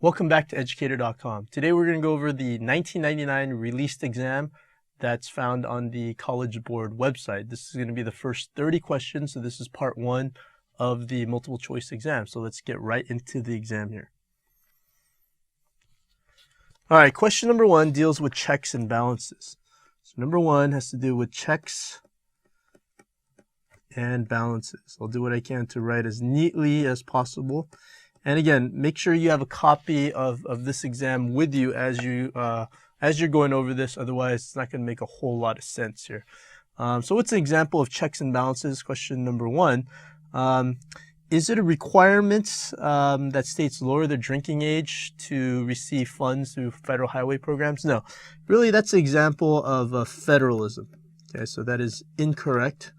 Welcome back to educator.com. Today we're going to go over the 1999 released exam that's found on the College Board website. This is going to be the first 30 questions, so this is part one of the multiple choice exam. So let's get right into the exam here. All right, question number one deals with checks and balances. So number one has to do with checks and balances. I'll do what I can to write as neatly as possible. And again, make sure you have a copy of this exam with you as you're going over this. Otherwise, it's not going to make a whole lot of sense here. So what's an example of checks and balances? Question number one. Is it a requirement that states lower the drinking age to receive funds through federal highway programs? No. Really, that's an example of federalism. Okay, so that is incorrect.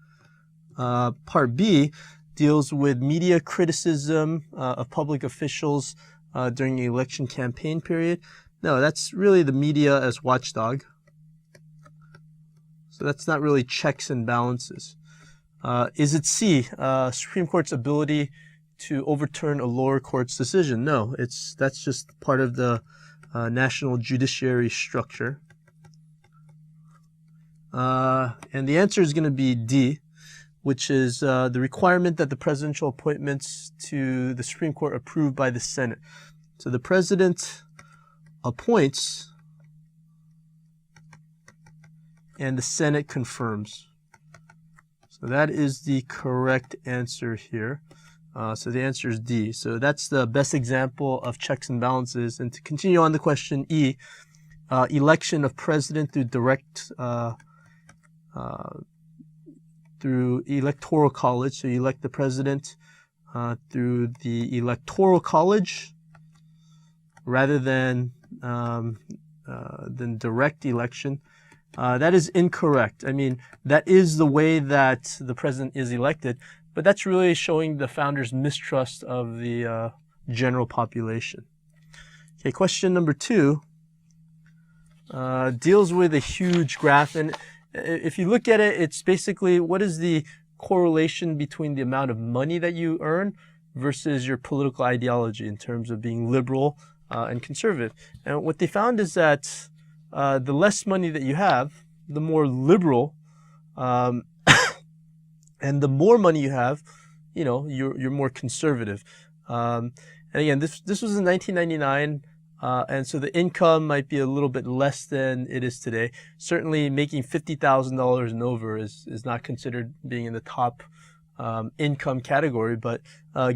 Part B deals with media criticism of public officials during the election campaign period. No, that's really the media as watchdog. So that's not really checks and balances. Is it C, Supreme Court's ability to overturn a lower court's decision? No, that's just part of the national judiciary structure. And the answer is going to be D, which is the requirement that the presidential appointments to the Supreme Court approved by the Senate. So the president appoints and the Senate confirms. So that is the correct answer here. So the answer is D. So that's the best example of checks and balances. And to continue on the question E, election of president through direct through electoral college. So you elect the president through the electoral college rather than direct election. That is incorrect. I mean, that is the way that the president is elected, but that's really showing the founders' mistrust of the general population. Okay, question number two deals with a huge graph, and if you look at it, it's basically what is the correlation between the amount of money that you earn versus your political ideology in terms of being liberal and conservative. And what they found is that the less money that you have, the more liberal, and the more money you have, you're more conservative. And again, this was in 1999. And so the income might be a little bit less than it is today. Certainly making $50,000 and over is not considered being in the top income category, but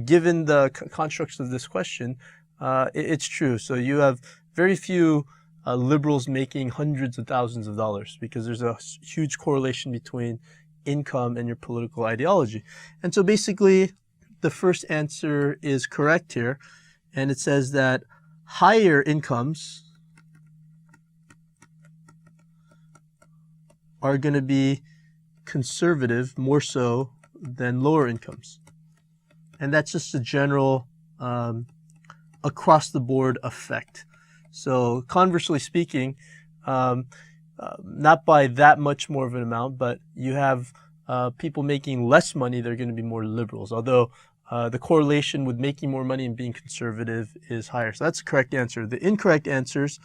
given the constructs of this question, it's true. So you have very few liberals making hundreds of thousands of dollars because there's a huge correlation between income and your political ideology. And so basically the first answer is correct here, and it says that higher incomes are going to be conservative more so than lower incomes. And that's just a general across the board effect. So conversely speaking, not by that much more of an amount, but you have people making less money, they're going to be more liberals. Although the correlation with making more money and being conservative is higher. So that's the correct answer. The incorrect answers,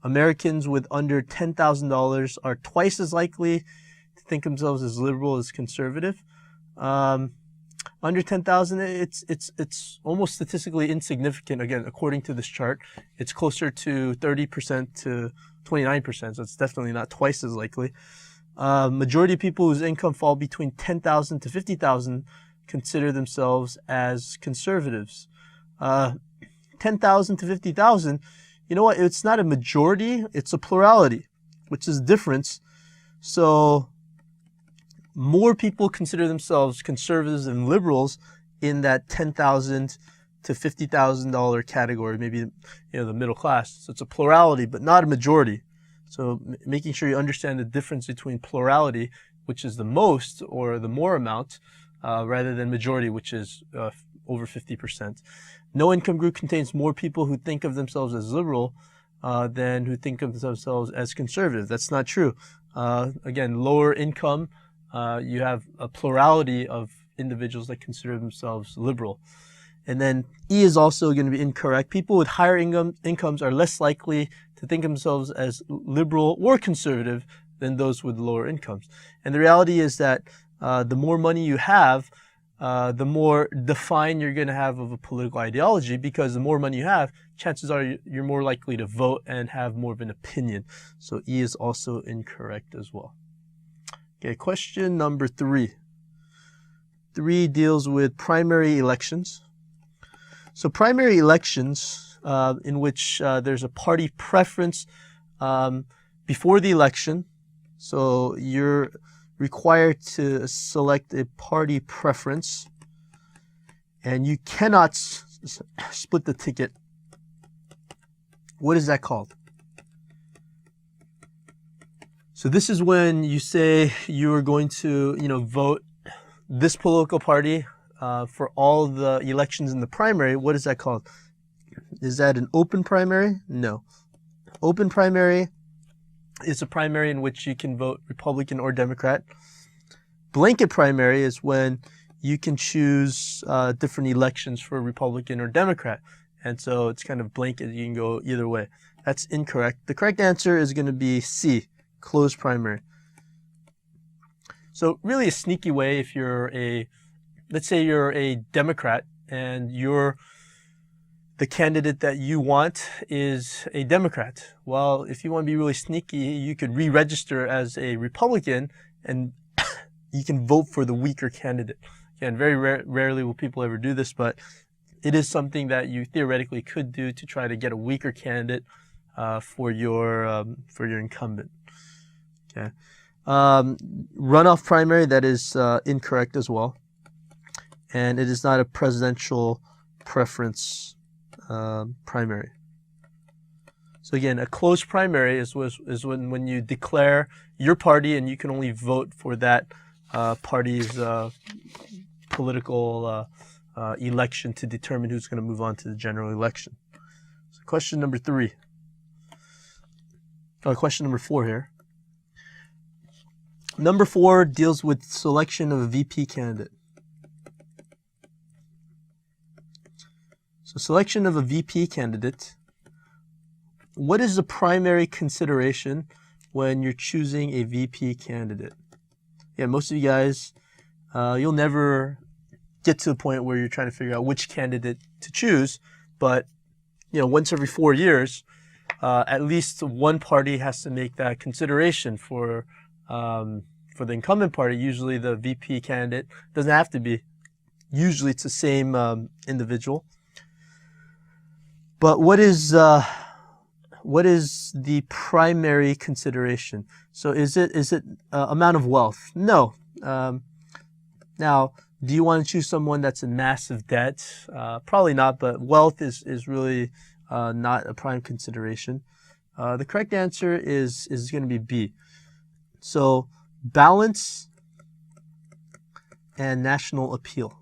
Americans with under $10,000 are twice as likely to think themselves as liberal as conservative. Under 10,000, it's almost statistically insignificant. Again, according to this chart, it's closer to 30% to 29%. So it's definitely not twice as likely. Majority of people whose income fall between 10,000 to 50,000 consider themselves as conservatives. 10,000 to 50,000, you know what? It's not a majority, it's a plurality, which is the difference. So more people consider themselves conservatives and liberals in that $10,000 to $50,000 category, maybe the middle class. So it's a plurality, but not a majority. So making sure you understand the difference between plurality, which is the most or the more amount, rather than majority, which is over 50%. No income group contains more people who think of themselves as liberal than who think of themselves as conservative. That's not true. Again, lower income, you have a plurality of individuals that consider themselves liberal. And then E is also going to be incorrect. People with higher incomes are less likely to think of themselves as liberal or conservative than those with lower incomes. And the reality is that the more money you have, the more defined you're going to have of a political ideology, because the more money you have, chances are you're more likely to vote and have more of an opinion. So E is also incorrect as well. Okay, question number 3. 3 deals with primary elections. So primary elections, in which there's a party preference before the election. So you're required to select a party preference, and you cannot split the ticket. What is that called? So this is when you say you're going to, vote this political party for all the elections in the primary. What is that called? Is that an open primary? No. Open primary is a primary in which you can vote Republican or Democrat. Blanket primary is when you can choose different elections for Republican or Democrat. And so it's kind of blanket. You can go either way. That's incorrect. The correct answer is going to be C, closed primary. So really a sneaky way, if you're let's say you're a Democrat and the candidate that you want is a Democrat. Well, if you want to be really sneaky, you could re-register as a Republican and you can vote for the weaker candidate. Again, very rarely will people ever do this, but it is something that you theoretically could do to try to get a weaker candidate for your incumbent. Okay. Runoff primary, that is incorrect as well. And it is not a presidential preference primary. So again, a closed primary is when you declare your party and you can only vote for that party's political election to determine who's going to move on to the general election. So question number 3. Question number 4 here. Number 4 deals with selection of a VP candidate. So selection of a VP candidate. What is the primary consideration when you're choosing a VP candidate? Yeah, most of you guys, you'll never get to the point where you're trying to figure out which candidate to choose, but once every 4 years, at least one party has to make that consideration for the incumbent party. Usually the VP candidate doesn't have to be. Usually it's the same individual. But what is the primary consideration? So is it amount of wealth? No. Now, do you want to choose someone that's in massive debt? Probably not, but wealth is really not a prime consideration. The correct answer is going to be B. So balance and national appeal.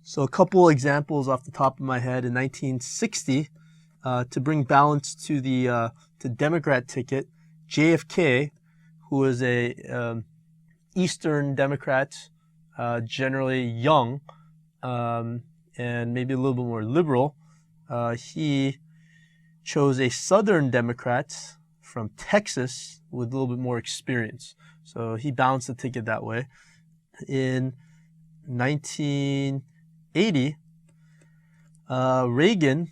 So a couple examples off the top of my head. In 1960, to bring balance to the Democrat ticket, JFK, who was a Eastern Democrat, generally young, and maybe a little bit more liberal, he chose a Southern Democrat from Texas with a little bit more experience. So he balanced the ticket that way. In 1980, Reagan,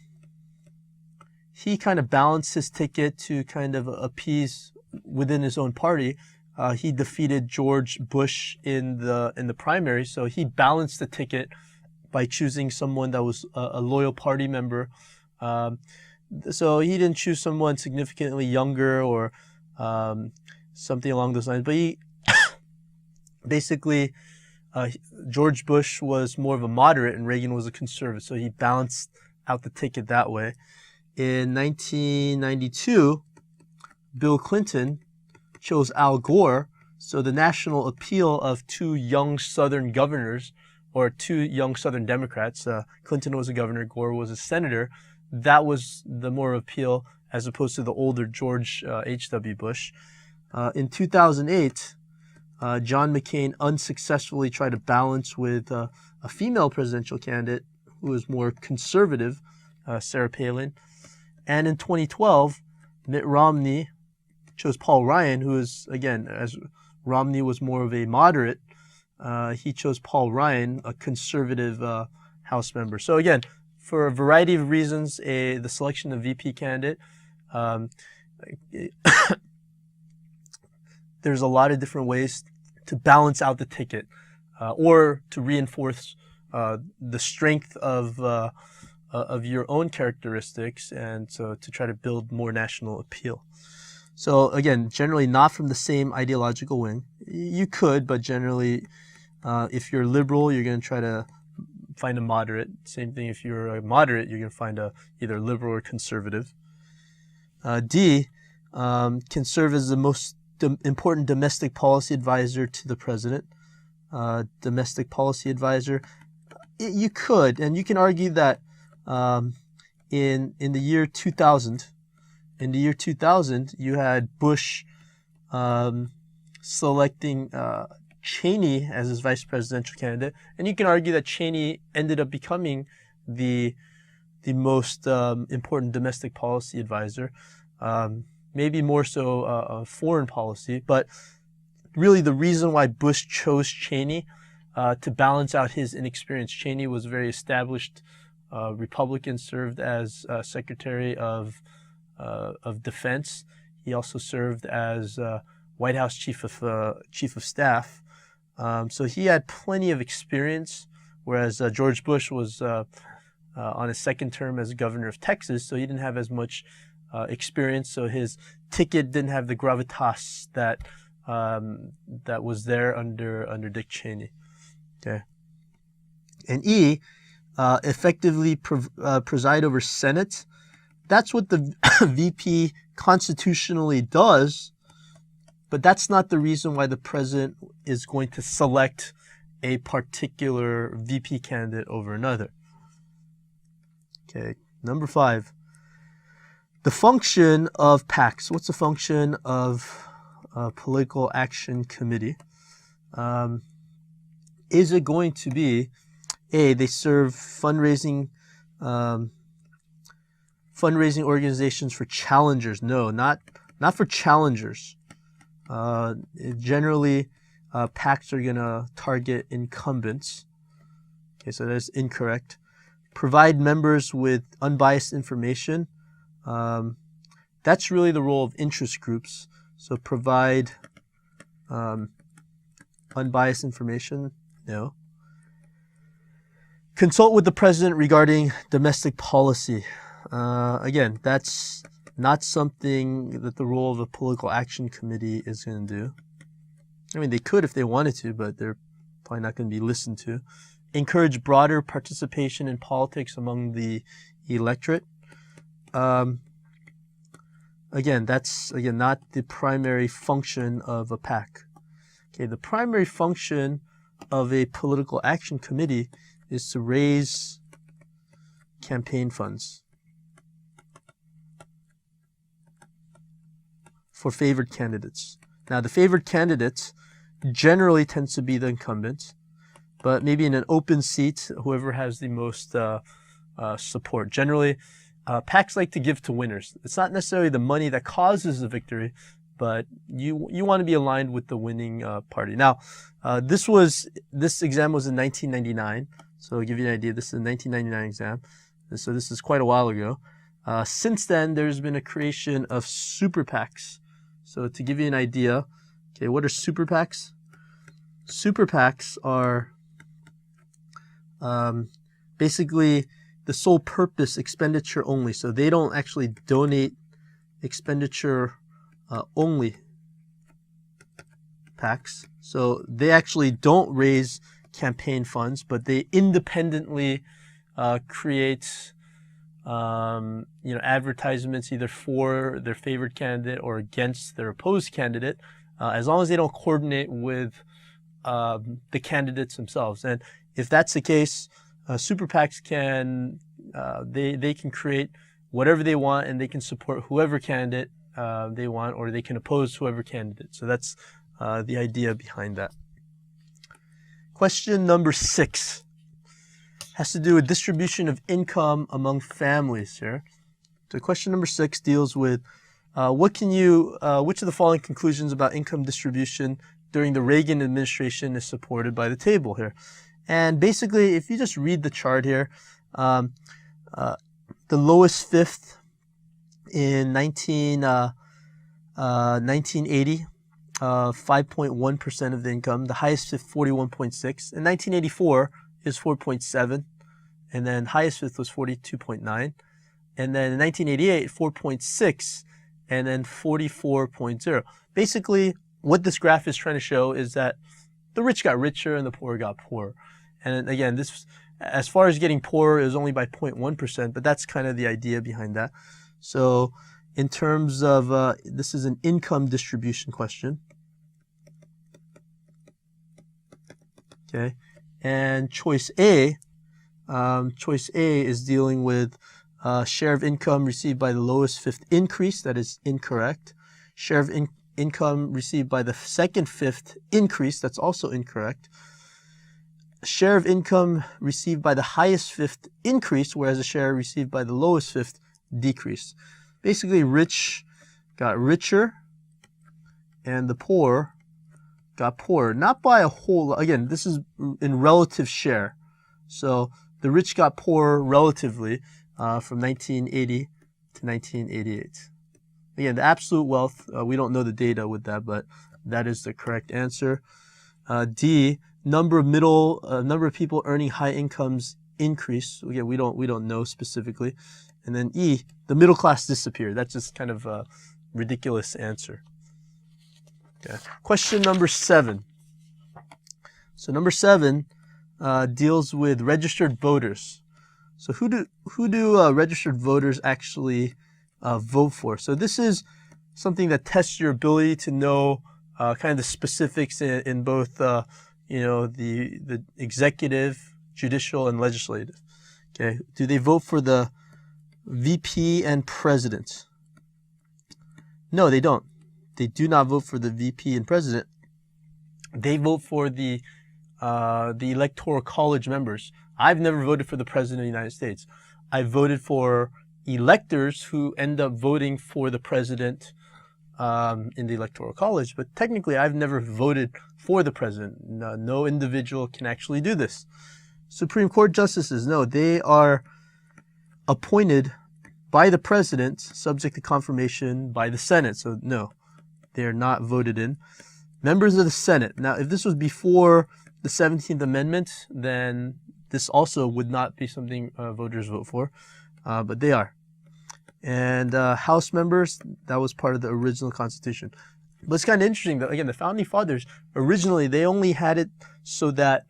he kind of balanced his ticket to kind of appease within his own party. He defeated George Bush in the primary, so he balanced the ticket by choosing someone that was a loyal party member. So he didn't choose someone significantly younger or something along those lines. But he basically, George Bush was more of a moderate and Reagan was a conservative. So he balanced out the ticket that way. In 1992, Bill Clinton chose Al Gore. So the national appeal of two young Southern governors, or two young Southern Democrats, Clinton was a governor, Gore was a senator, that was the more appeal as opposed to the older George H.W. Bush. In 2008, John McCain unsuccessfully tried to balance with a female presidential candidate who was more conservative, Sarah Palin. And in 2012, Mitt Romney chose Paul Ryan, who is, again, as Romney was more of a moderate, he chose Paul Ryan, a conservative House member. So again, for a variety of reasons, the selection of VP candidate, there's a lot of different ways to balance out the ticket or to reinforce the strength of your own characteristics, and so to try to build more national appeal. So again, generally not from the same ideological wing. You could, but generally, if you're liberal, you're going to try to find a moderate. Same thing if you're a moderate, you're going to find either liberal or conservative. D, can serve as the most important domestic policy advisor to the president. Domestic policy advisor. You could, and you can argue that in the year 2000, you had Bush selecting Cheney as his vice presidential candidate, and you can argue that Cheney ended up becoming the most important domestic policy advisor, maybe more so foreign policy. But really, the reason why Bush chose Cheney to balance out his inexperience. Cheney was a very established Republican, served as Secretary of Defense. He also served as White House Chief of Staff. So he had plenty of experience, whereas George Bush was on his second term as governor of Texas, so he didn't have as much experience. So his ticket didn't have the gravitas that was there under Dick Cheney. Okay. And E, effectively preside over Senate. That's what the VP constitutionally does, but that's not the reason why the president is going to select a particular VP candidate over another. Okay, number 5. The function of PACs. What's the function of a political action committee? Is it going to be, A, they serve fundraising organizations for challengers? No, not for challengers. Generally, PACs are going to target incumbents. Okay, so that's incorrect. Provide members with unbiased information. That's really the role of interest groups. So provide unbiased information. No. Consult with the president regarding domestic policy. Again, that's not something that the role of a political action committee is going to do. I mean, they could if they wanted to, but they're probably not going to be listened to. Encourage broader participation in politics among the electorate. Again, that's not the primary function of a PAC. Okay, the primary function of a political action committee is to raise campaign funds for favored candidates. Now, the favored candidates generally tends to be the incumbent, but maybe in an open seat, whoever has the most support. Generally, PACs like to give to winners. It's not necessarily the money that causes the victory, but you want to be aligned with the winning party. Now, this exam was in 1999, so I'll give you an idea. This is a 1999 exam, so this is quite a while ago. Since then, there's been a creation of super PACs. So to give you an idea, okay, what are super PACs? Super PACs are basically the sole purpose expenditure only. So they don't actually donate expenditure only PACs. So they actually don't raise campaign funds, but they independently create advertisements either for their favorite candidate or against their opposed candidate, as long as they don't coordinate with the candidates themselves. And if that's the case, super PACs can they can create whatever they want, and they can support whoever candidate they want, or they can oppose whoever candidate. So that's the idea behind that. Question number 6 has to do with distribution of income among families here. So question number 6 deals with which of the following conclusions about income distribution during the Reagan administration is supported by the table here? And basically, if you just read the chart here, the lowest fifth in 1980, 5.1% of the income. The highest fifth, 41.6. In 1984 is 4.7, and then highest fifth was 42.9. And then in 1988, 4.6, and then 44.0. Basically, what this graph is trying to show is that the rich got richer and the poor got poorer. And again, this, as far as getting poorer, is only by 0.1%, but that's kind of the idea behind that. So in terms of, this is an income distribution question. Okay, and choice A is dealing with share of income received by the lowest fifth increase. That is incorrect. Share of income received by the second fifth increase. That's also incorrect. Share of income received by the highest fifth increase, whereas the share received by the lowest fifth decreased. Basically, rich got richer and the poor got poorer. Not by a whole, again, this is in relative share. So the rich got poorer relatively from 1980 to 1988. Again, the absolute wealth, we don't know the data with that, but that is the correct answer. D, number of people earning high incomes increased. Again, we don't know specifically. And then E, the middle class disappeared. That's just kind of a ridiculous answer. Okay. Question number 7. So number 7 deals with registered voters. So who do registered voters actually vote for? So this is something that tests your ability to know kind of the specifics in both the executive, judicial, and legislative. Okay, do they vote for the VP and president? No, they don't. They do not vote for the VP and president. They vote for the electoral college members. I've never voted for the president of the United States. I voted for electors who end up voting for the president in the electoral college, but technically I've never voted for the president. No individual can actually do this. Supreme Court justices, no, they are appointed by the president, subject to confirmation by the Senate. So no, they are not voted in. Members of the Senate. Now, if this was before the 17th Amendment, then this also would not be something voters vote for, but they are. And House members, that was part of the original Constitution. But it's kind of interesting that, again, the Founding Fathers, originally, they only had it so that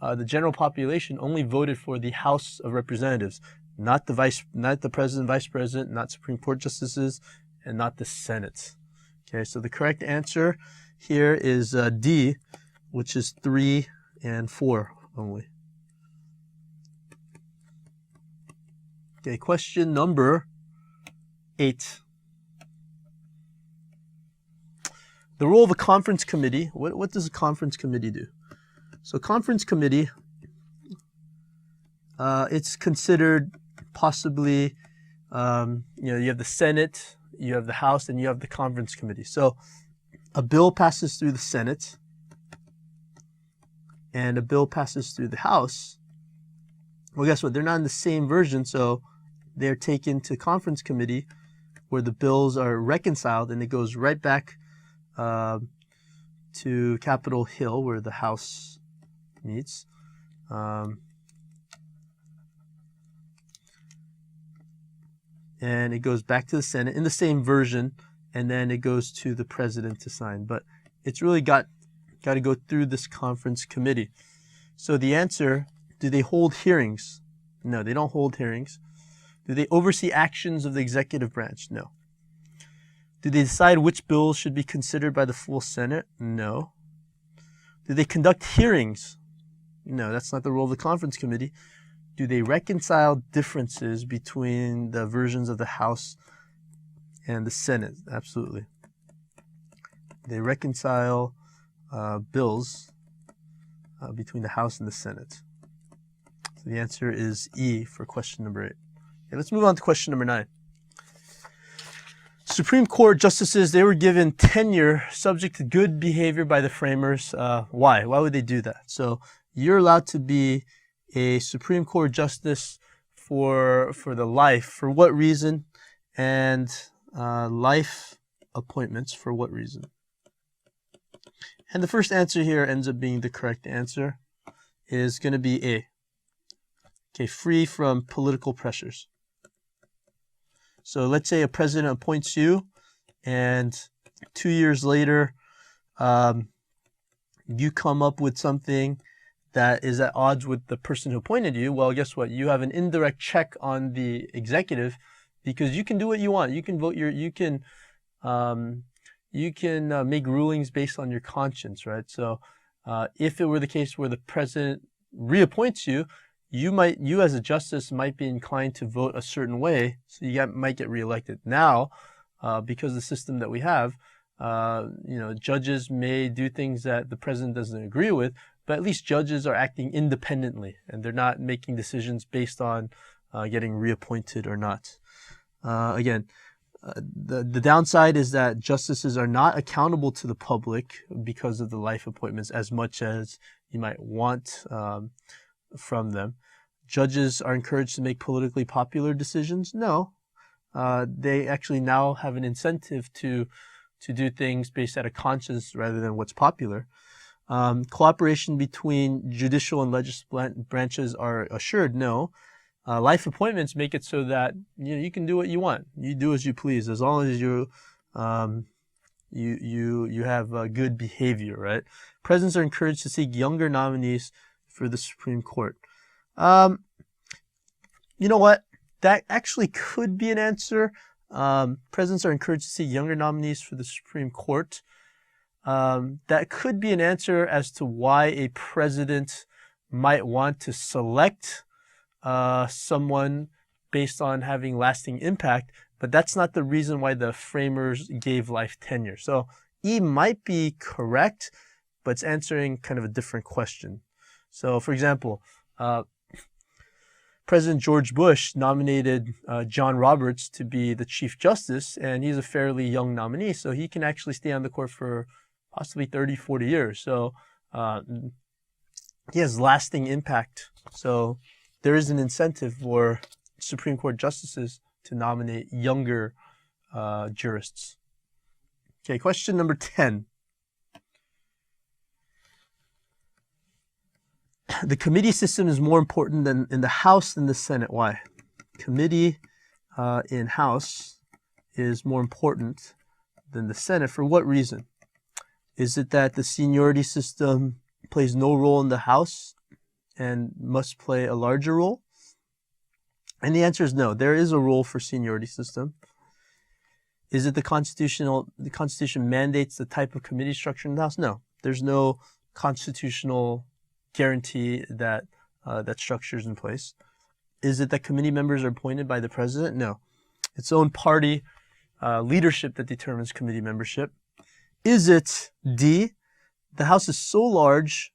the general population only voted for the House of Representatives, not the president, vice president, not Supreme Court justices, and not the Senate. Okay, so the correct answer here is D, which is 3 and 4 only. Okay, question number 8. The role of a conference committee. What does a conference committee do? So conference committee, it's considered possibly, you have the Senate, you have the House, and you have the conference committee. So a bill passes through the Senate and a bill passes through the House. Well, guess what? They're not in the same version, so they're taken to conference committee where the bills are reconciled, and it goes right back to Capitol Hill where the House meets. And it goes back to the Senate in the same version, and then it goes to the president to sign. But it's really got to go through this conference committee. So the answer, do they hold hearings? No, they don't hold hearings. Do they oversee actions of the executive branch? No. Do they decide which bills should be considered by the full Senate? No. Do they conduct hearings? No, that's not the role of the conference committee. Do they reconcile differences between the versions of the House and the Senate? Absolutely. They reconcile bills between the House and the Senate? So the answer is E for question number 8. Okay, let's move on to question number 9. Supreme Court justices, they were given tenure subject to good behavior by the framers. Why? Why would they do that? So you're allowed to be a Supreme Court justice for the life. For what reason? And life appointments, for what reason? And the first answer here ends up being the correct answer, is going to be A. Okay, free from political pressures. So let's say a president appoints you, and 2 years later, you come up with something that is at odds with the person who appointed you. Well, guess what? You have an indirect check on the executive, because you can do what you want. You can vote you can make rulings based on your conscience, right? So if it were the case where the president reappoints you, you as a justice might be inclined to vote a certain way, so you might get reelected. Now, because of the system that we have, judges may do things that the president doesn't agree with, but at least judges are acting independently, and they're not making decisions based on getting reappointed or not. Again, the downside is that justices are not accountable to the public because of the life appointments as much as you might want from them. Judges are encouraged to make politically popular decisions? No. They actually now have an incentive to do things based out of conscience rather than what's popular. Cooperation between judicial and legislative branches are assured? No. Life appointments make it so that you can do what you want. You do as you please, as long as you have good behavior, right? Presidents are encouraged to seek younger nominees for the Supreme Court. You know what? That actually could be an answer. Presidents are encouraged to seek younger nominees for the Supreme Court. That could be an answer as to why a president might want to select someone based on having lasting impact, but that's not the reason why the framers gave life tenure. So E might be correct, but it's answering kind of a different question. So, for example, President George Bush nominated John Roberts to be the Chief Justice, and he's a fairly young nominee, so he can actually stay on the court for possibly 30, 40 years. So he has lasting impact. So there is an incentive for Supreme Court justices to nominate younger jurists. Okay, question number 10. The committee system is more important than in the House than the Senate. Why? Committee in House is more important than the Senate. For what reason? Is it that the seniority system plays no role in the House and must play a larger role? And the answer is no. There is a role for seniority system. Is it the Constitution mandates the type of committee structure in the House? No. There's no constitutional guarantee that that structure is in place. Is it that committee members are appointed by the president? No. It's own party leadership that determines committee membership. Is it D, the House is so large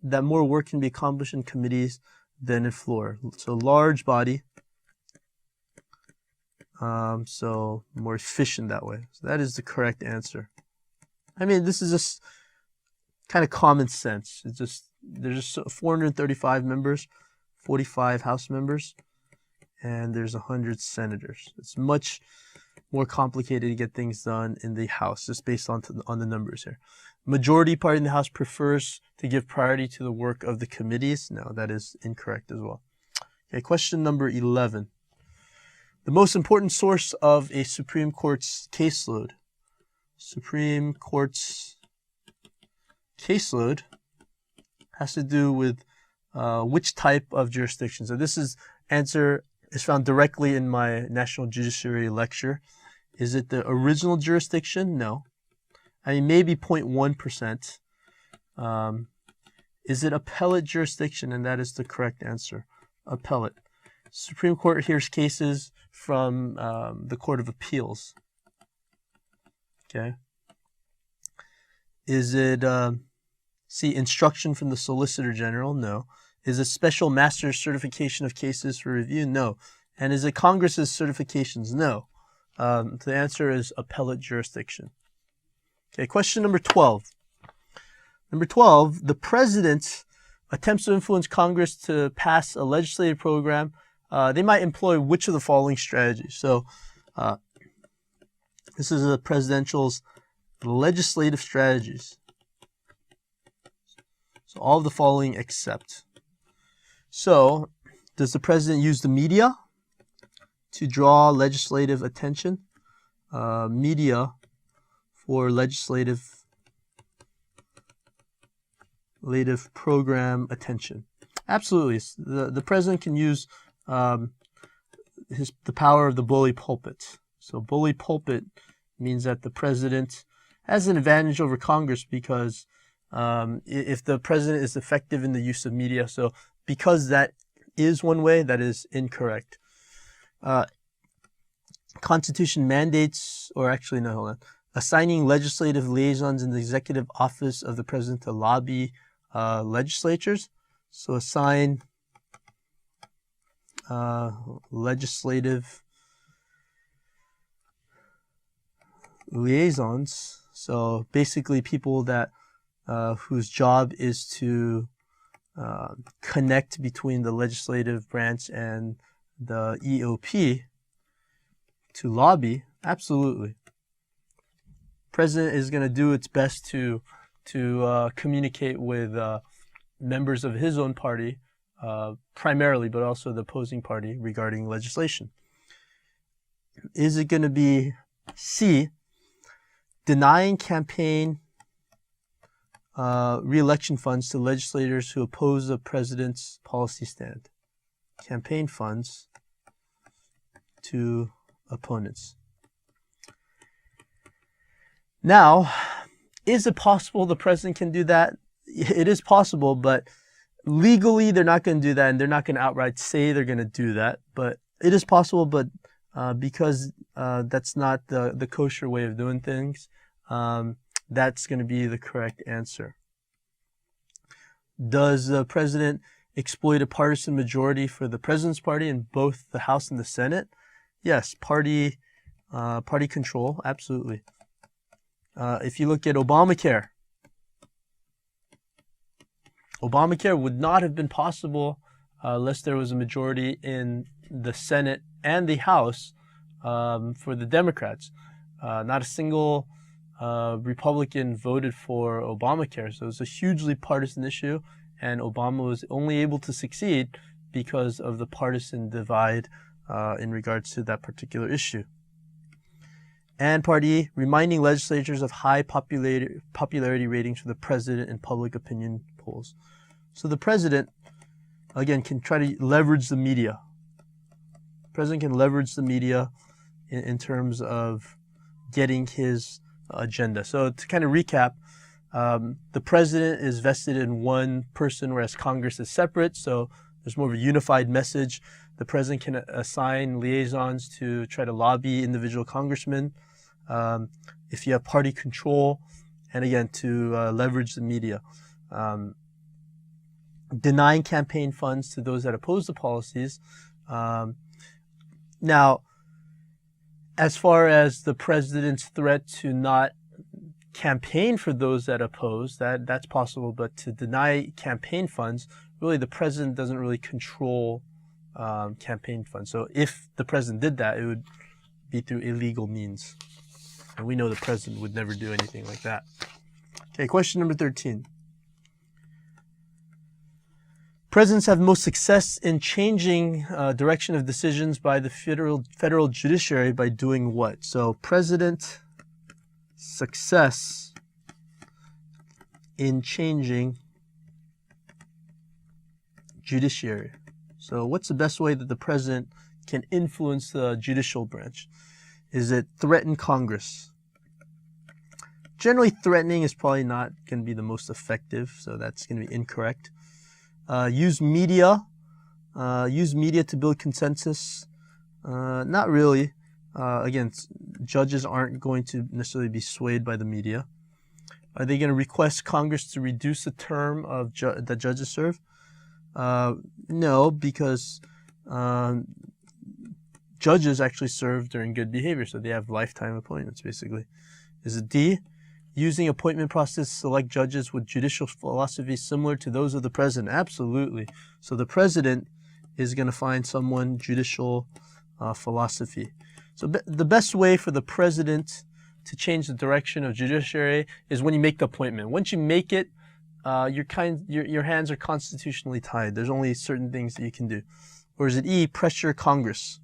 that more work can be accomplished in committees than in floor? So large body, so more efficient that way. So that is the correct answer. I mean, this is just kind of common sense. It's just, there's just 435 members, 45 House members, and there's 100 senators. It's much more complicated to get things done in the House, just based on the numbers here. Majority party in the House prefers to give priority to the work of the committees. No, that is incorrect as well. Okay, question number 11. The most important source of a Supreme Court's caseload. Supreme Court's caseload has to do with which type of jurisdiction. So this answer is found directly in my National Judiciary lecture. Is it the original jurisdiction? No. I mean, maybe 0.1%. Is it appellate jurisdiction? And that is the correct answer. Appellate. Supreme Court hears cases from the Court of Appeals. Okay. Is it C, instruction from the Solicitor General? No. Is it special master's certification of cases for review? No. And is it Congress's certifications? No. The answer is appellate jurisdiction. Okay, question number 12. Number 12, the president attempts to influence Congress to pass a legislative program. They might employ which of the following strategies? So this is the presidential's legislative strategies. So all of the following except. So does the president use the media to draw legislative attention? Media for legislative program attention. Absolutely. The president can use the power of the bully pulpit. So bully pulpit means that the president has an advantage over Congress because if the president is effective in the use of media. So because that is one way, that is incorrect. Constitution mandates, or actually no, hold on. Assigning legislative liaisons in the executive office of the president to lobby legislatures. So assign legislative liaisons. So basically people that whose job is to connect between the legislative branch and the EOP to lobby. Absolutely. President is going to do its best to communicate with members of his own party, primarily, but also the opposing party regarding legislation. Is it going to be C, denying campaign re-election funds to legislators who oppose the president's policy stand? Campaign funds to opponents. Now, is it possible the president can do that? It is possible, but legally they're not going to do that, and they're not going to outright say they're going to do that. But it is possible, but because that's not the kosher way of doing things, that's going to be the correct answer. Does the president exploit a partisan majority for the president's party in both the House and the Senate? Yes, party control, absolutely. If you look at Obamacare would not have been possible unless there was a majority in the Senate and the House for the Democrats. Not a single Republican voted for Obamacare, so it was a hugely partisan issue, and Obama was only able to succeed because of the partisan divide in regards to that particular issue. And Part E, reminding legislatures of high popularity ratings for the president in public opinion polls. So the president, again, can try to leverage the media. The president can leverage the media in terms of getting his agenda. So to kind of recap, the president is vested in one person, whereas Congress is separate. So there's more of a unified message. The president can assign liaisons to try to lobby individual congressmen. If you have party control, and again, to leverage the media. Denying campaign funds to those that oppose the policies. Now, as far as the president's threat to not campaign for those that oppose, that's possible, but to deny campaign funds, really the president doesn't really control campaign funds. So if the president did that, it would be through illegal means. And we know the president would never do anything like that. Okay, question number 13. Presidents have most success in changing direction of decisions by the federal judiciary by doing what? So president success in changing judiciary. So what's the best way that the president can influence the judicial branch? Is it threaten Congress? Generally, threatening is probably not going to be the most effective, so that's going to be incorrect. Use media to build consensus. Not really. Again, judges aren't going to necessarily be swayed by the media. Are they going to request Congress to reduce the term of that judges serve? No, because judges actually serve during good behavior, so they have lifetime appointments, basically. Is it D? Using appointment process to select judges with judicial philosophy similar to those of the president? Absolutely. So the president is going to find someone judicial philosophy. So the best way for the president to change the direction of judiciary is when you make the appointment. Once you make it, your hands are constitutionally tied. There's only certain things that you can do. Or is it E, pressure Congress?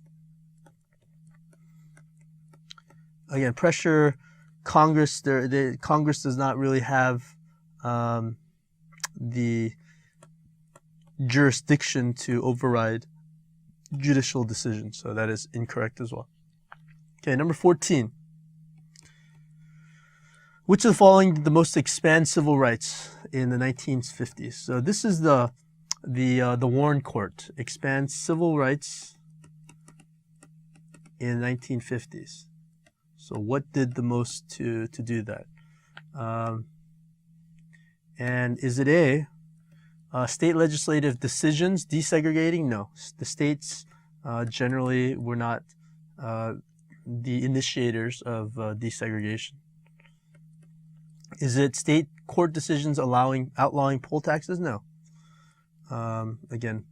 Again, pressure Congress. Congress does not really have the jurisdiction to override judicial decisions. So that is incorrect as well. Okay, number 14. Which of the following did the most expand civil rights in the 1950s? So this is the Warren Court expands civil rights in the 1950s. So what did the most to do that? And is it A, state legislative decisions desegregating? No, the states generally were not the initiators of desegregation. Is it state court decisions outlawing poll taxes? No. Again,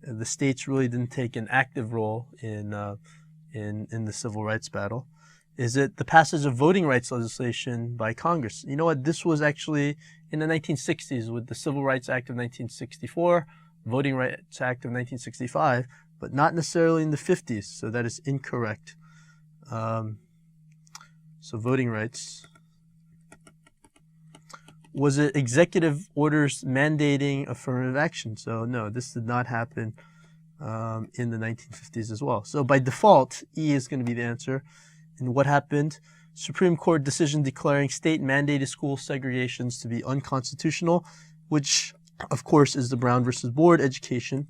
the states really didn't take an active role in the civil rights battle. Is it the passage of voting rights legislation by Congress? You know what? This was actually in the 1960s with the Civil Rights Act of 1964, Voting Rights Act of 1965, but not necessarily in the 50s. So that is incorrect. So voting rights. Was it executive orders mandating affirmative action? So no, this did not happen in the 1950s as well. So by default, E is going to be the answer. And what happened? Supreme Court decision declaring state-mandated school segregations to be unconstitutional, which, of course, is the Brown versus Board education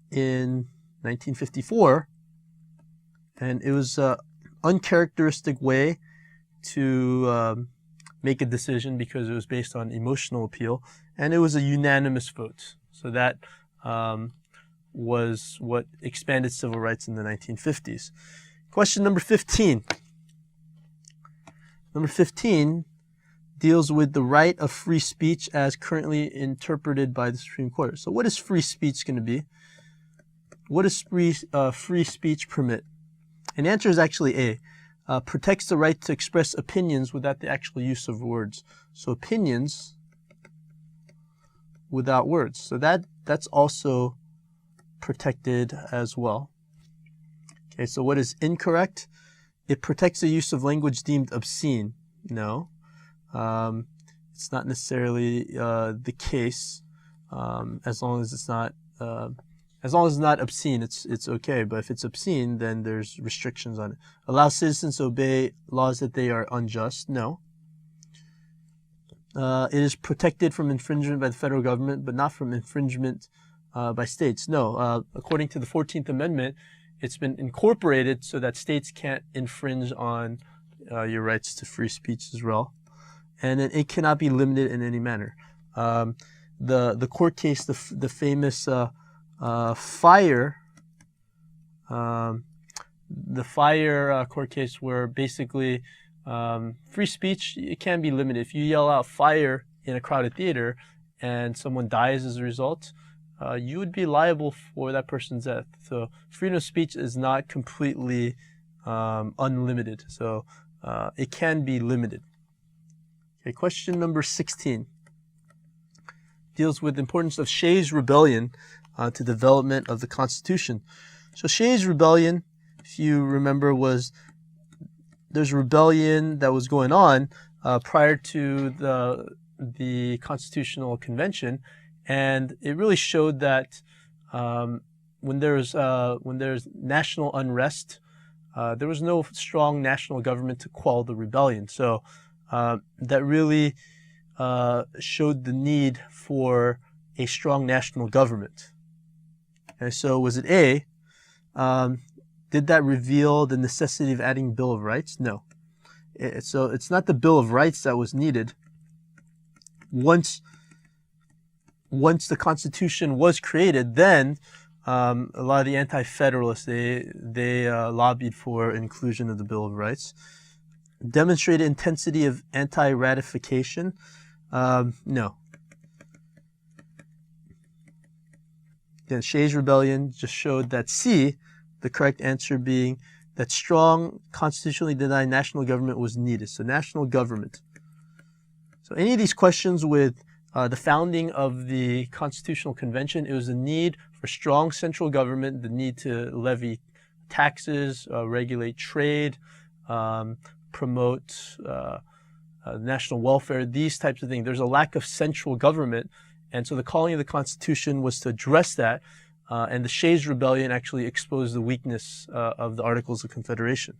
in 1954. And it was an uncharacteristic way to make a decision because it was based on emotional appeal, and it was a unanimous vote. So that was what expanded civil rights in the 1950s. Question number 15. Number 15 deals with the right of free speech as currently interpreted by the Supreme Court. So what is free speech going to be? What does free speech permit? And the answer is actually A. Protects the right to express opinions without the actual use of words. So opinions without words. So that's also protected as well. Okay, so what is incorrect? It protects the use of language deemed obscene. No, it's not necessarily the case. As long as it's not obscene, it's okay. But if it's obscene, then there's restrictions on it. Allow citizens to obey laws that they are unjust. No. It is protected from infringement by the federal government, but not from infringement by states. No. According to the 14th Amendment, it's been incorporated so that states can't infringe on your rights to free speech as well, and it cannot be limited in any manner. The court case, the famous Fire court case, where basically free speech, it can be limited. If you yell out fire in a crowded theater and someone dies as a result, you would be liable for that person's death. So freedom of speech is not completely unlimited. So it can be limited. Okay, question number 16 deals with the importance of Shays' Rebellion to development of the Constitution. So Shays' Rebellion, if you remember, there's a rebellion that was going on prior to the Constitutional Convention, and it really showed that when there's national unrest, there was no strong national government to quell the rebellion. So that really showed the need for a strong national government. Okay, so was it A, did that reveal the necessity of adding Bill of Rights? No. So it's not the Bill of Rights that was needed. Once the Constitution was created, then a lot of the anti-federalists, they lobbied for inclusion of the Bill of Rights. Demonstrated intensity of anti-ratification. No. Again, Shays Rebellion just showed that C, the correct answer being that strong constitutionally denied national government was needed. So national government. So any of these questions with the founding of the Constitutional Convention, it was a need for strong central government, the need to levy taxes, regulate trade, promote national welfare, these types of things. There's a lack of central government, and so the calling of the Constitution was to address that, and the Shays Rebellion actually exposed the weakness of the Articles of Confederation.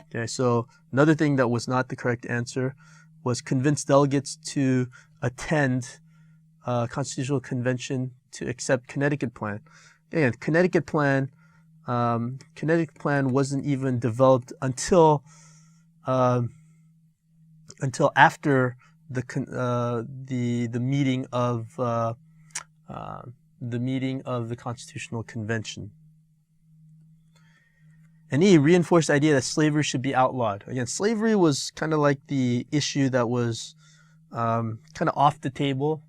Okay, so another thing that was not the correct answer was convince delegates to attend Constitutional Convention to accept Connecticut Plan. Again, Connecticut Plan wasn't even developed until after the meeting of the Constitutional Convention. And E, reinforced the idea that slavery should be outlawed. Again, slavery was kind of like the issue that was kind of off the table,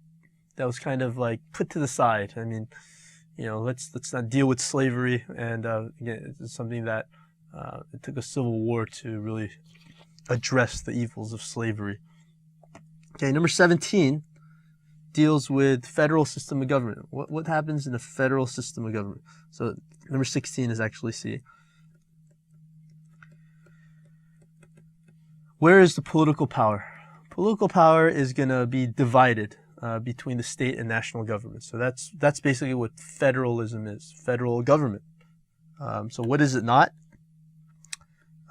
that was kind of like put to the side. I mean, you know, let's not deal with slavery. And again, it's something that it took a civil war to really address the evils of slavery. Okay, number 17 deals with federal system of government. What happens in a federal system of government? So number 16 is actually C. Where is the political power? Political power is going to be divided between the state and national government. So that's basically what federalism is, federal government. So what is it not?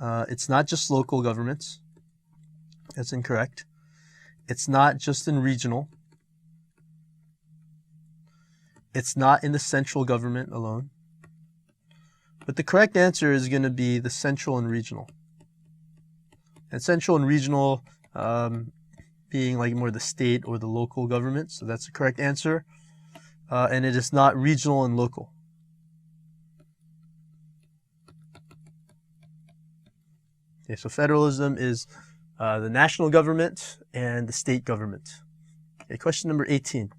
It's not just local governments. That's incorrect. It's not just in regional. It's not in the central government alone. But the correct answer is going to be the central and regional. And central and regional being like more the state or the local government. So that's the correct answer. And it is not regional and local. Okay, so federalism is the national government and the state government. Okay, question number 18.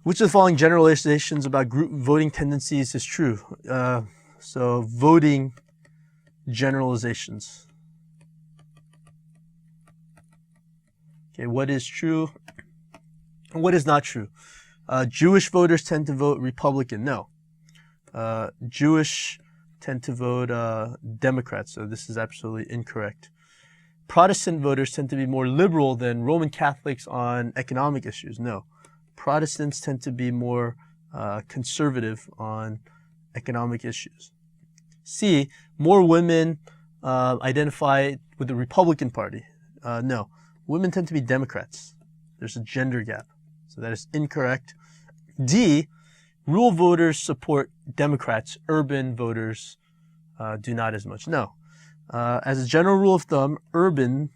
Which of the following generalizations about group voting tendencies is true? So voting generalizations. Okay, what is true? What is not true? Jewish voters tend to vote Republican. No. Jewish tend to vote Democrat, so this is absolutely incorrect. Protestant voters tend to be more liberal than Roman Catholics on economic issues. No. Protestants tend to be more conservative on economic issues. C, more women identify with the Republican Party. No. Women tend to be Democrats. There's a gender gap. So that is incorrect. D, rural voters support Democrats. Urban voters do not as much. No. As a general rule of thumb, urban,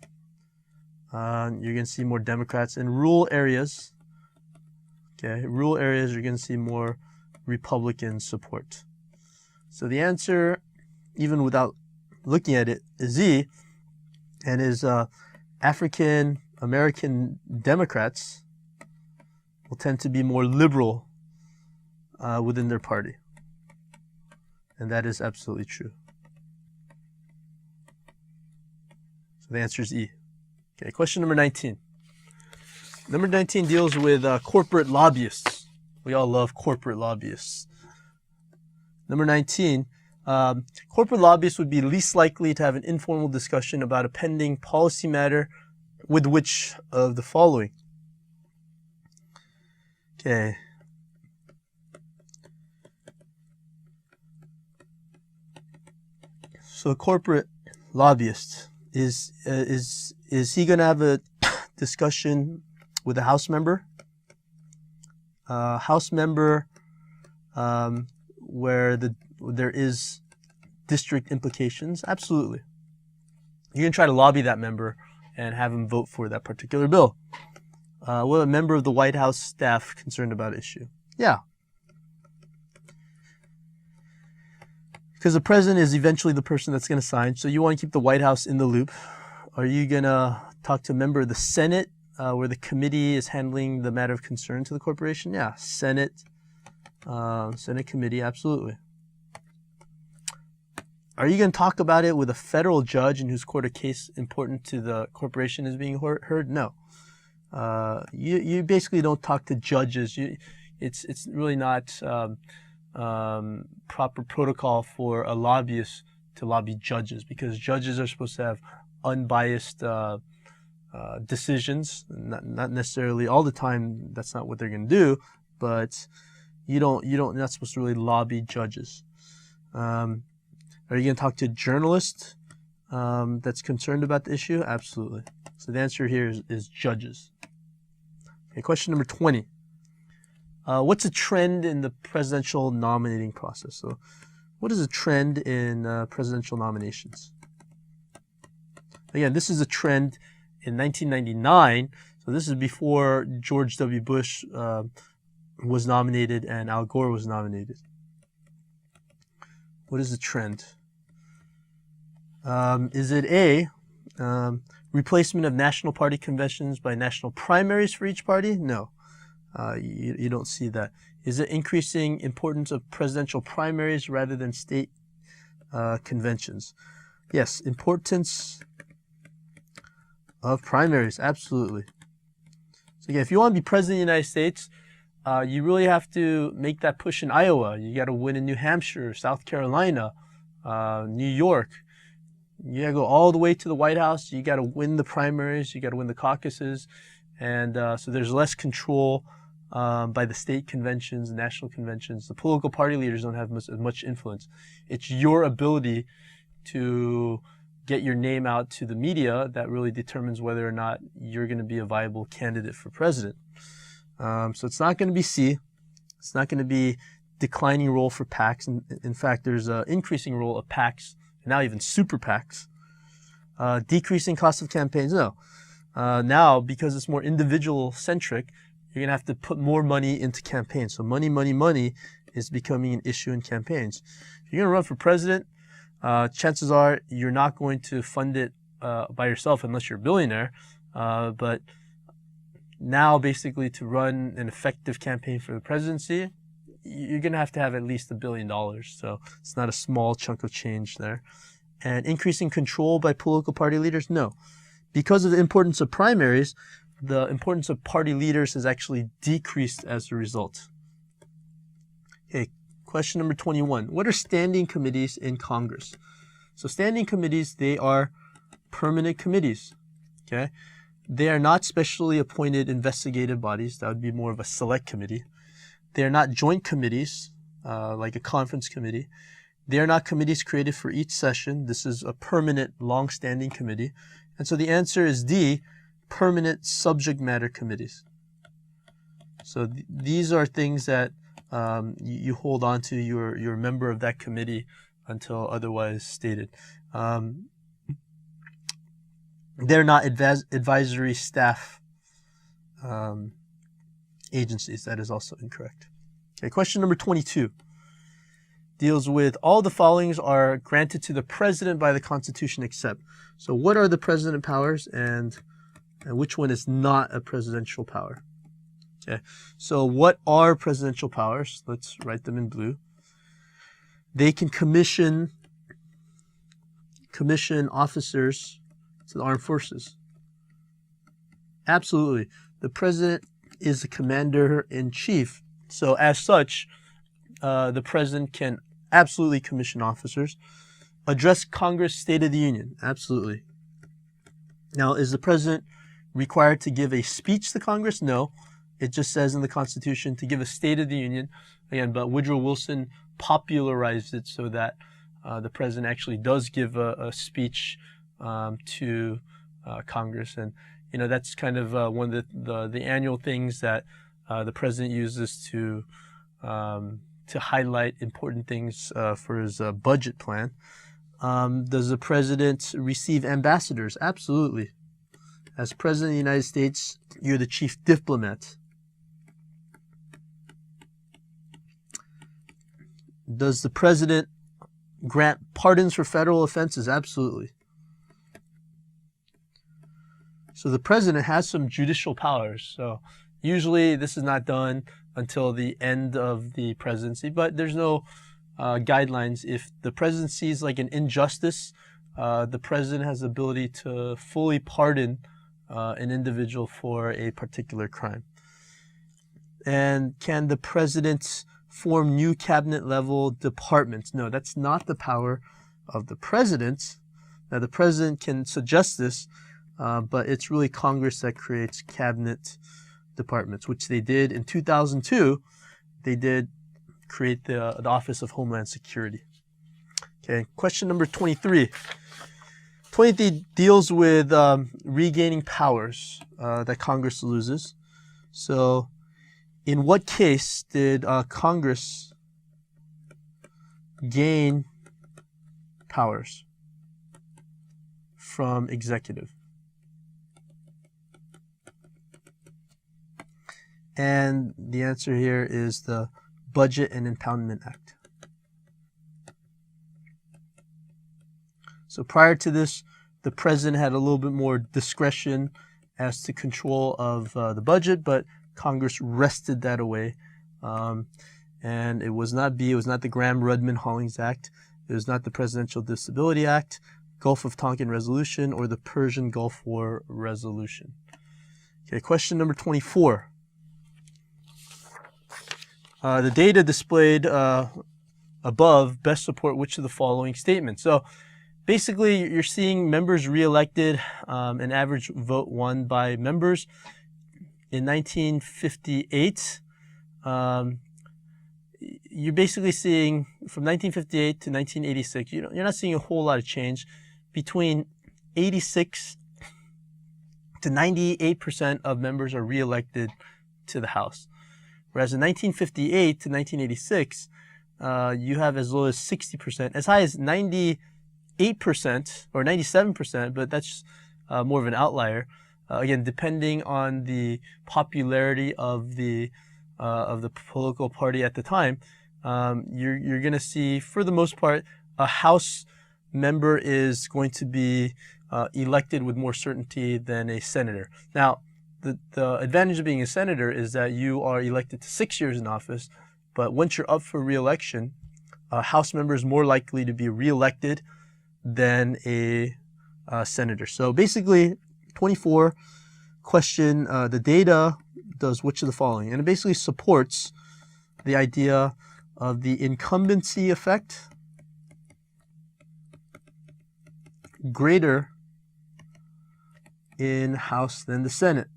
you're going to see more Democrats. In rural areas, okay, rural areas, you're going to see more Republican support. So the answer, even without looking at it, is E, and is African American Democrats will tend to be more liberal within their party. And that is absolutely true. So the answer is E. Okay, question number 19. Number 19 deals with corporate lobbyists. We all love corporate lobbyists. Number 19, corporate lobbyists would be least likely to have an informal discussion about a pending policy matter with which of the following? Okay. So a corporate lobbyist, is he going to have a discussion with a House member? House member where there is district implications? Absolutely. You can try to lobby that member and have him vote for that particular bill. Will a member of the White House staff concerned about an issue? Yeah. Because the president is eventually the person that's going to sign, so you want to keep the White House in the loop. Are you going to talk to a member of the Senate where the committee is handling the matter of concern to the corporation? Yeah, Senate committee, absolutely. Are you going to talk about it with a federal judge in whose court a case important to the corporation is being heard? No. You basically don't talk to judges. It's really not proper protocol for a lobbyist to lobby judges, because judges are supposed to have unbiased decisions. Not necessarily all the time. That's not what they're going to do, but you're not supposed to really lobby judges. Are you going to talk to a journalist that's concerned about the issue? Absolutely. So the answer here is judges. Okay, question number 20. What's a trend in the presidential nominating process? So what is a trend in presidential nominations? Again, this is a trend in 1999. So this is before George W. Bush was nominated and Al Gore was nominated. What is the trend? Is it A, replacement of national party conventions by national primaries for each party? No, you don't see that. Is it increasing importance of presidential primaries rather than state conventions? Yes, importance of primaries, absolutely. So again, if you want to be president of the United States, you really have to make that push in Iowa. You got to win in New Hampshire, South Carolina, New York. You got to go all the way to the White House. You got to win the primaries. You got to win the caucuses. And so there's less control by the state conventions, national conventions. The political party leaders don't have as much influence. It's your ability to get your name out to the media that really determines whether or not you're going to be a viable candidate for president. So it's not going to be C. It's not going to be declining role for PACs. In fact, there's an increasing role of PACs, now even super PACs. Decreasing cost of campaigns, no. Now, because it's more individual-centric, you're going to have to put more money into campaigns. So money is becoming an issue in campaigns. If you're going to run for president, chances are you're not going to fund it by yourself unless you're a billionaire. But now, basically, to run an effective campaign for the presidency, you're going to have at least $1 billion. So it's not a small chunk of change there. And increasing control by political party leaders? No. Because of the importance of primaries, the importance of party leaders has actually decreased as a result. Okay, question number 21. What are standing committees in Congress? So standing committees, they are permanent committees. Okay? They are not specially appointed investigative bodies. That would be more of a select committee. They are not joint committees, like a conference committee. They are not committees created for each session. This is a permanent, long-standing committee. And so the answer is D, permanent subject matter committees. So these are things that you hold on to. You're a member of that committee until otherwise stated. They're not advisory staff agencies. That is also incorrect. Okay, question number 22 deals with all the followings are granted to the president by the Constitution except. So what are the president powers and which one is not a presidential power? Okay, so what are presidential powers? Let's write them in blue. They can commission officers to the armed forces. Absolutely. The president is the commander-in-chief. So as such, the president can absolutely commission officers. Address Congress, State of the Union. Absolutely. Now, is the president required to give a speech to Congress? No. It just says in the Constitution to give a State of the Union. Again, but Woodrow Wilson popularized it so that the president actually does give a speech to Congress. And, you know, that's kind of one of the annual things that the president uses to highlight important things for his budget plan. Does the president receive ambassadors? Absolutely. As president of the United States, you're the chief diplomat. Does the president grant pardons for federal offenses? Absolutely. So the president has some judicial powers. So usually this is not done until the end of the presidency, but there's no guidelines. If the president sees like an injustice, the president has the ability to fully pardon an individual for a particular crime. And can the president form new cabinet level departments? No, that's not the power of the president. Now the president can suggest this, but it's really Congress that creates cabinet departments, which they did in 2002. They did create the Office of Homeland Security. Okay, question number 23. 23 deals with regaining powers that Congress loses. So in what case did Congress gain powers from executive? And the answer here is the Budget and Impoundment Act. So prior to this, the president had a little bit more discretion as to control of the budget, but Congress wrested that away. And it was not the Gramm-Rudman-Hollings Act. It was not the Presidential Disability Act, Gulf of Tonkin Resolution, or the Persian Gulf War Resolution. Okay, question number 24. The data displayed above best support which of the following statements. So basically, you're seeing members reelected, an average vote won by members. In 1958, you're basically seeing from 1958 to 1986, you're not seeing a whole lot of change. Between 86 to 98% of members are reelected to the House. Whereas in 1958 to 1986, you have as low as 60%, as high as 98% or 97%, but that's more of an outlier. Again, depending on the popularity of the political party at the time, you're going to see, for the most part, a House member is going to be elected with more certainty than a senator. Now, the advantage of being a senator is that you are elected to 6 years in office, but once you're up for re-election, a House member is more likely to be re-elected than a senator. So basically, 24 question, the data does which of the following? And it basically supports the idea of the incumbency effect greater in House than the Senate.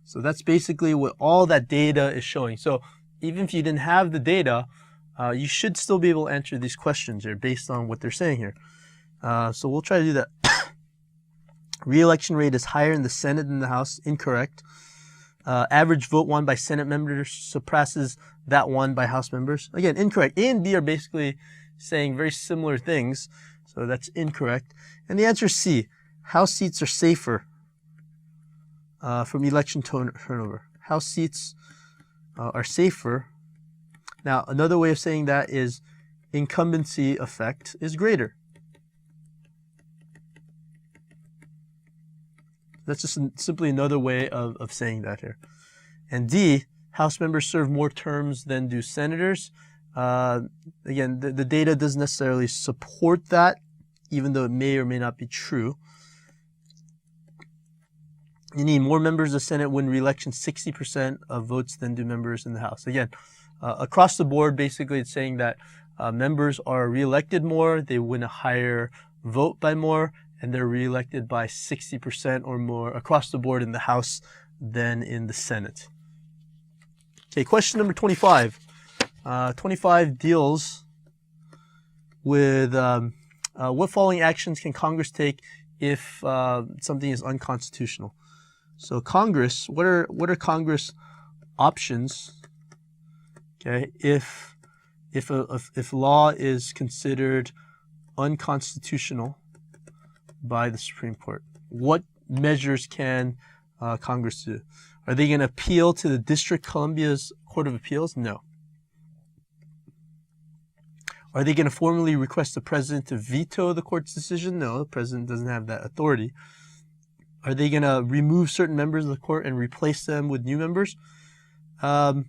So that's basically what all that data is showing. So even if you didn't have the data, you should still be able to answer these questions here based on what they're saying here. So we'll try to do that. Re-election rate is higher in the Senate than the House. Incorrect. Average vote won by Senate members surpasses that won by House members. Again, incorrect. A and B are basically saying very similar things. So that's incorrect. And the answer is C. House seats are safer from election turnover. House seats are safer. Now, another way of saying that is incumbency effect is greater. That's just simply another way of saying that here. And D, House members serve more terms than do senators. Again, the data doesn't necessarily support that, even though it may or may not be true. You need more members of the Senate win re-election 60% of votes than do members in the House. Again, across the board, basically it's saying that members are re-elected more, they win a higher vote by more, and they're re-elected by 60% or more across the board in the House than in the Senate. Okay, question number 25. 25 deals with what following actions can Congress take if something is unconstitutional? So Congress, what are Congress options? Okay, if law is considered unconstitutional by the Supreme Court. What measures can Congress do? Are they going to appeal to the District of Columbia's Court of Appeals? No. Are they going to formally request the president to veto the court's decision? No, the president doesn't have that authority. Are they going to remove certain members of the court and replace them with new members? Now,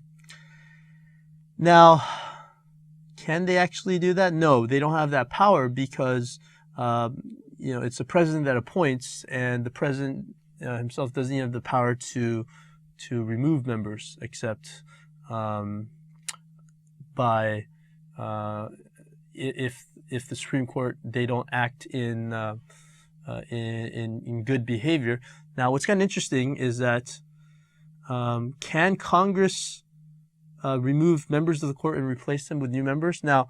can they actually do that? No, they don't have that power because it's the president that appoints, and the president himself doesn't have the power to remove members except by if the Supreme Court, they don't act in good behavior. Now, what's kind of interesting is that can Congress remove members of the court and replace them with new members? Now,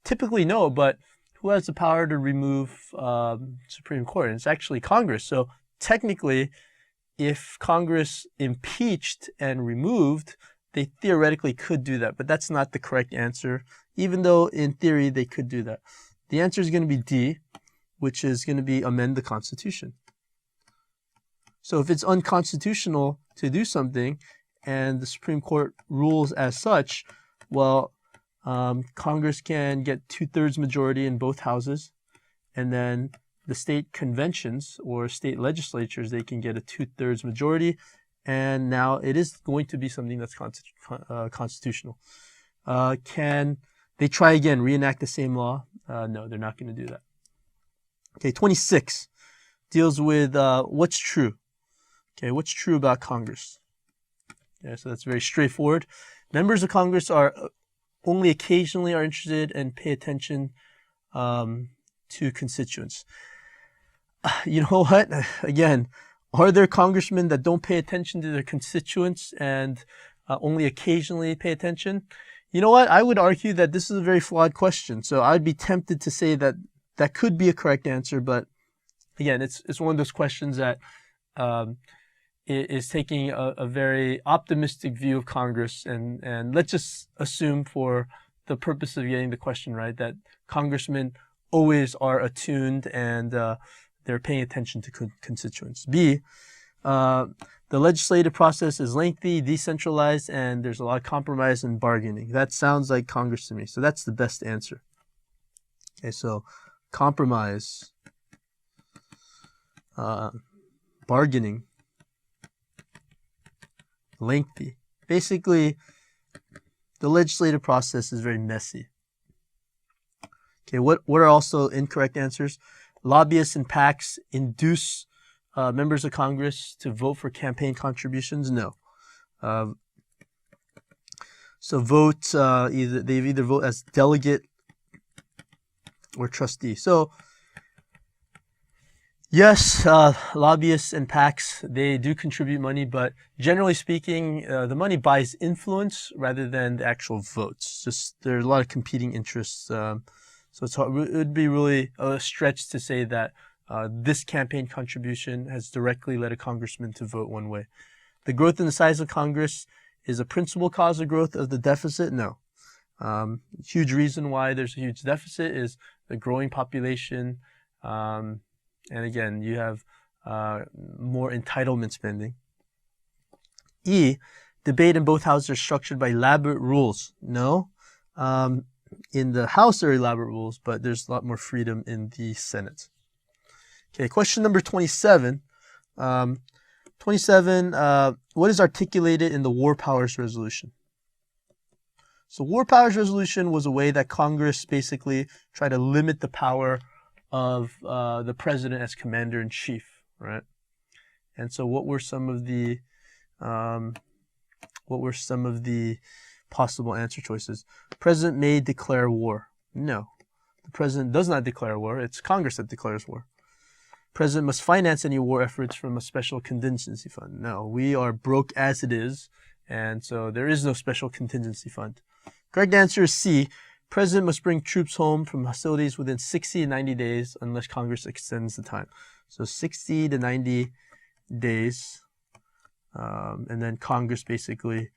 typically no, but who has the power to remove Supreme Court? And it's actually Congress. So technically, if Congress impeached and removed, they theoretically could do that, but that's not the correct answer, even though in theory they could do that. The answer is going to be D, which is going to be amend the Constitution. So if it's unconstitutional to do something and the Supreme Court rules as such, well, Congress can get 2/3 majority in both houses, and then the state conventions or state legislatures, they can get a 2/3 majority, and now it is going to be something that's constitutional. Can they try again, reenact the same law? No, they're not going to do that. Okay, 26 deals with what's true. Okay, what's true about Congress? Yeah, so that's very straightforward. Members of Congress are only occasionally are interested and pay attention to constituents. You know what? Again, are there congressmen that don't pay attention to their constituents and only occasionally pay attention? You know what? I would argue that this is a very flawed question. So I'd be tempted to say that that could be a correct answer, but again, it's one of those questions that is taking a very optimistic view of Congress, and let's just assume for the purpose of getting the question right that congressmen always are attuned and they're paying attention to constituents. B, the legislative process is lengthy, decentralized, and there's a lot of compromise and bargaining. That sounds like Congress to me, so that's the best answer. Okay, so compromise, bargaining, lengthy. Basically, the legislative process is very messy. Okay, what are also incorrect answers? Lobbyists and PACs induce members of Congress to vote for campaign contributions? No. So vote, they either vote as delegate or trustee. So yes, lobbyists and PACs, they do contribute money, but generally speaking, the money buys influence rather than the actual votes. Just there are a lot of competing interests. So it's hard, it would be really a stretch to say that this campaign contribution has directly led a congressman to vote one way. The growth in the size of Congress is a principal cause of growth of the deficit? No. Huge reason why there's a huge deficit is the growing population. And again, you have more entitlement spending. E, debate in both houses are structured by elaborate rules. No. In the House, there are elaborate rules, but there's a lot more freedom in the Senate. Okay, question number 27. 27, what is articulated in the War Powers Resolution? So War Powers Resolution was a way that Congress basically tried to limit the power of the president as commander-in-chief, right? And so what were some of the possible answer choices? President may declare war. No. The president does not declare war. It's Congress that declares war. President must finance any war efforts from a special contingency fund. No, we are broke as it is, and so there is no special contingency fund. Correct answer is C. President must bring troops home from hostilities within 60 to 90 days unless Congress extends the time. So 60 to 90 days, and then Congress basically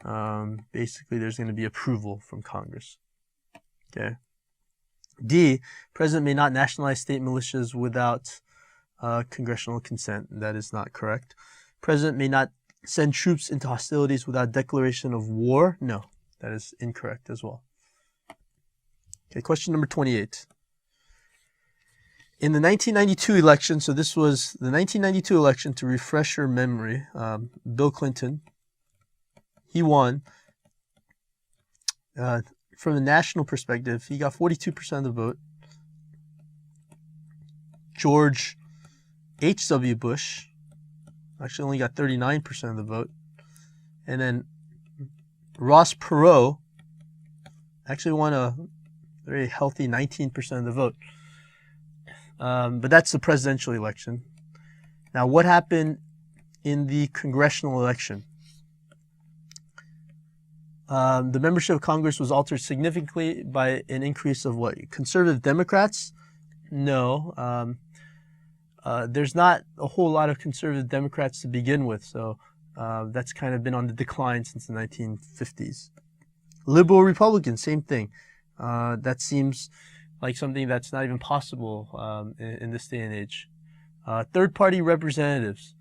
there's going to be approval from Congress. Okay. D, president may not nationalize state militias without congressional consent. That is not correct. President may not send troops into hostilities without declaration of war. No, that is incorrect as well. Okay, question number 28. In the 1992 election, so this was the 1992 election, to refresh your memory, Bill Clinton, he won. From a national perspective, he got 42% of the vote. George H.W. Bush actually only got 39% of the vote. And then Ross Perot actually won a very healthy 19% of the vote. But that's the presidential election. Now, what happened in the congressional election? The membership of Congress was altered significantly by an increase of what? Conservative Democrats? No. There's not a whole lot of conservative Democrats to begin with, so that's kind of been on the decline since the 1950s. Liberal Republicans, same thing. That seems like something that's not even possible in this day and age. Third-party representatives.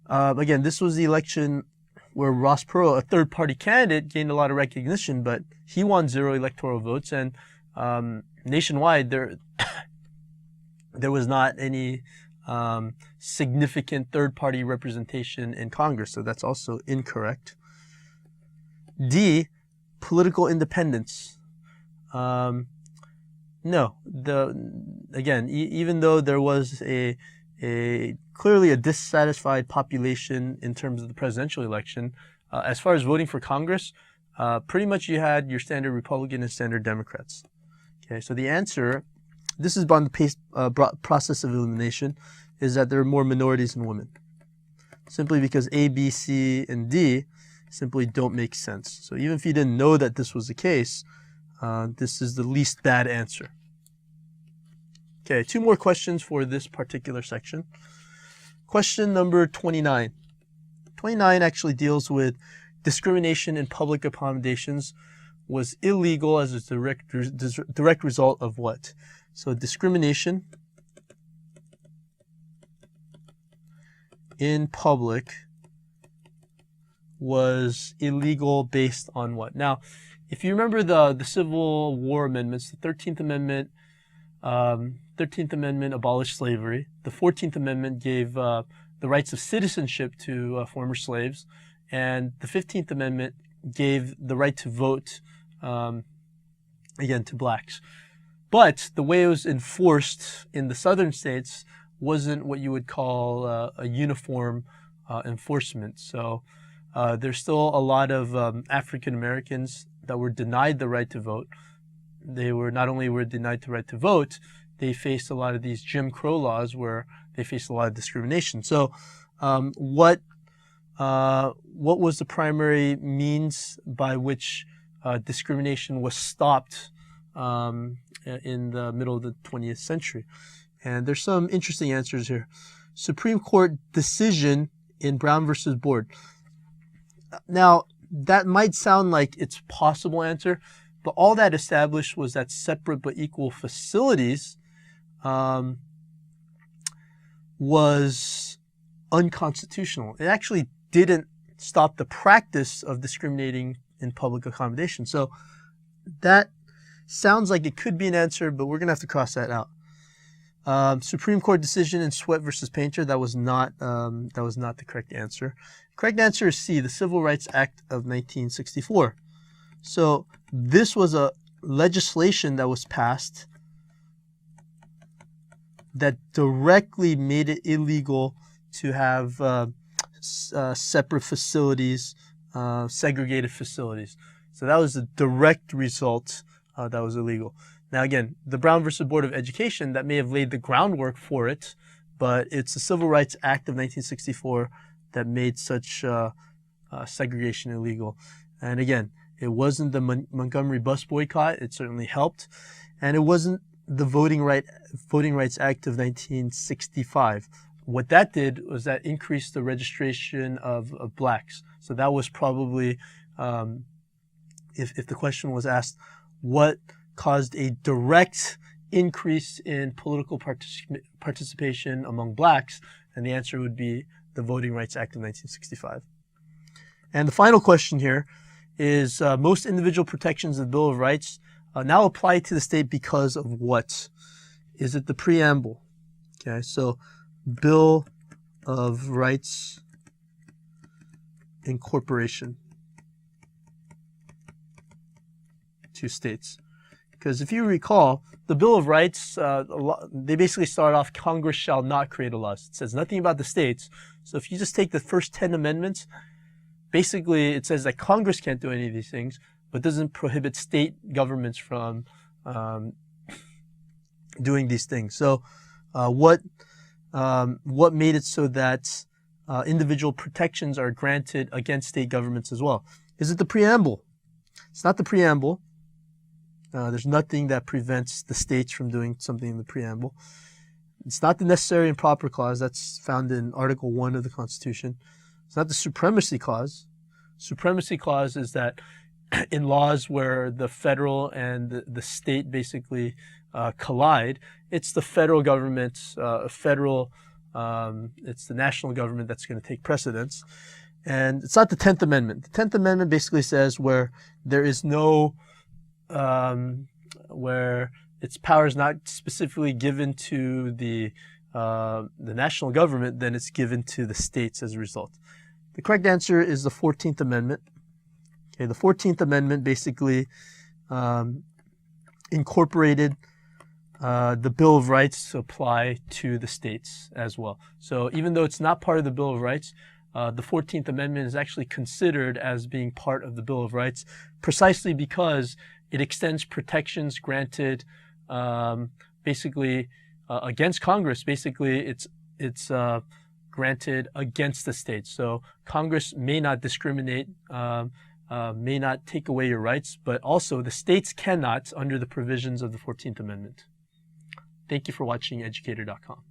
Again, this was the election where Ross Perot, a third-party candidate, gained a lot of recognition, but he won 0 electoral votes, and nationwide there was not any significant third-party representation in Congress, so that's also incorrect. D, political independence. No, even though there was clearly a dissatisfied population in terms of the presidential election, as far as voting for Congress, pretty much you had your standard Republican and standard Democrats. Okay, so the answer, this is on the process of elimination, is that there are more minorities than women. Simply because A, B, C, and D simply don't make sense. So even if you didn't know that this was the case, this is the least bad answer. Okay, 2 more questions for this particular section. Question number 29. 29 actually deals with discrimination in public accommodations was illegal as a direct result of what? So discrimination in public was illegal based on what? Now, if you remember the Civil War amendments, the 13th Amendment, 13th Amendment abolished slavery. The 14th Amendment gave the rights of citizenship to former slaves. And the 15th Amendment gave the right to vote, again, to blacks. But the way it was enforced in the southern states wasn't what you would call a uniform enforcement. So there's still a lot of African Americans that were denied the right to vote. They were not only were denied the right to vote, they faced a lot of these Jim Crow laws where they faced a lot of discrimination. So what was the primary means by which discrimination was stopped in the middle of the 20th century? And there's some interesting answers here. Supreme Court decision in Brown versus Board. Now, that might sound like it's a possible answer, but all that established was that separate but equal facilities was unconstitutional. It actually didn't stop the practice of discriminating in public accommodation. So that sounds like it could be an answer, but we're going to have to cross that out. Supreme Court decision in Sweat versus Painter, that was not the correct answer. Correct answer is C, the Civil Rights Act of 1964. So this was a legislation that was passed that directly made it illegal to have separate facilities, segregated facilities. So that was the direct result that was illegal. Now again, the Brown versus Board of Education, that may have laid the groundwork for it, but it's the Civil Rights Act of 1964 that made such segregation illegal. And again, it wasn't the Montgomery bus boycott. It certainly helped. And it wasn't the Voting Rights Act of 1965. What that did was that increased the registration of blacks. So that was probably, if the question was asked, what caused a direct increase in political participation among blacks? And the answer would be the Voting Rights Act of 1965. And the final question here is most individual protections of the Bill of Rights now apply to the state because of what? Is it the preamble? Okay, so Bill of Rights incorporation to states. Because if you recall, the Bill of Rights, they basically start off, Congress shall not create a law. It says nothing about the states. So if you just take the first 10 amendments, basically it says that Congress can't do any of these things, but doesn't prohibit state governments from doing these things. So what made it so that individual protections are granted against state governments as well? Is it the preamble? It's not the preamble. There's nothing that prevents the states from doing something in the preamble. It's not the necessary and proper clause. That's found in Article 1 of the Constitution. It's not the supremacy clause. Supremacy clause is that in laws where the federal and the state basically collide, it's the federal government, it's the national government that's going to take precedence. And it's not the 10th Amendment. The 10th Amendment basically says where there is no where its power is not specifically given to the national government, then it's given to the states as a result. The correct answer is the 14th Amendment. Okay, the 14th Amendment basically incorporated the Bill of Rights to apply to the states as well. So even though it's not part of the Bill of Rights, the 14th Amendment is actually considered as being part of the Bill of Rights precisely because it extends protections granted basically against Congress. Basically, it's granted against the states. So Congress may not discriminate, may not take away your rights, but also the states cannot under the provisions of the 14th Amendment. Thank you for watching Educator.com.